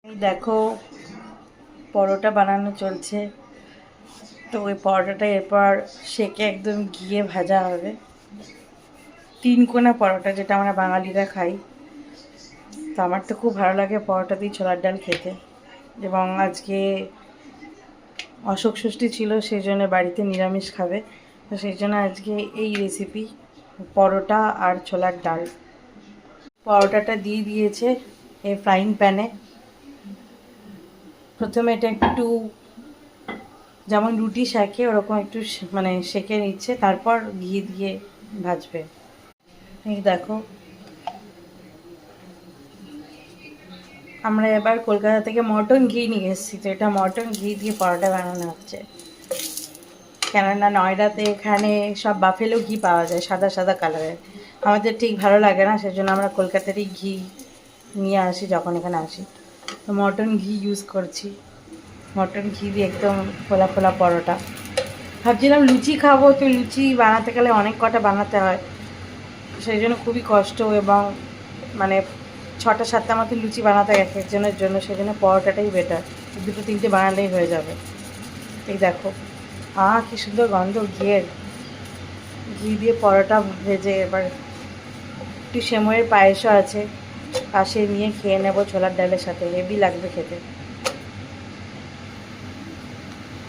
এই দেখো পরোটা বানানো চলছে। তো ওই পরোটাটা এরপর সেকে একদম ঘিয়ে ভাজা হবে। তিন কোনা পরোটা, যেটা আমরা বাঙালিরা খাই। তো আমার তো খুব ভালো লাগে পরোটা দিয়ে ছোলার ডাল খেতে। এবং আজকে অশোক ষষ্ঠী ছিল, সেই জন্য বাড়িতে নিরামিষ খাবে। তো সেই জন্য আজকে এই রেসিপি, পরোটা আর ছোলার ডাল। পরোটাটা দিয়ে দিয়েছে এই ফ্রাইং প্যানে। প্রথমে এটা একটু যেমন রুটি সেকে ওরকম একটু মানে সেকে নিচ্ছে, তারপর ঘি দিয়ে ভাজবে। এই দেখো, আমরা এবার কলকাতা থেকে মটন ঘি নিয়ে এসেছি। তো এটা মটন ঘি দিয়ে পরোটা বানানো হচ্ছে। কেননা নয়ডাতে এখানে সব বাফেলো ঘি পাওয়া যায় সাদা সাদা কালারের। আমাদের ঠিক ভালো লাগে না, সেজন্য আমরা কলকাতারই ঘি নিয়ে আসি যখন এখানে আসি। তো মটন ঘি ইউজ করছি। মটন ঘি দিয়ে একদম ফোলা ফোলা পরোটা। ভাবছিলাম লুচি খাবো, তো লুচি বানাতে গেলে অনেক কটা বানাতে হয়, সেই জন্য খুবই কষ্ট। এবং মানে 6টা 7টা মতো লুচি বানাতে এক একজনের জন্য, সেই জন্য পরোটাটাই বেটার। 2-3টে বানালেই হয়ে যাবে। এই দেখো, কি সুন্দর গন্ধ ঘিয়ের। ঘি দিয়ে পরোটা ভেজে এবার একটু সেমইয়ের পায়েসও আছে পাশে, নিয়ে খেয়ে নেবো ছোলার ডালের সাথে। হেভি লাগবে খেতে।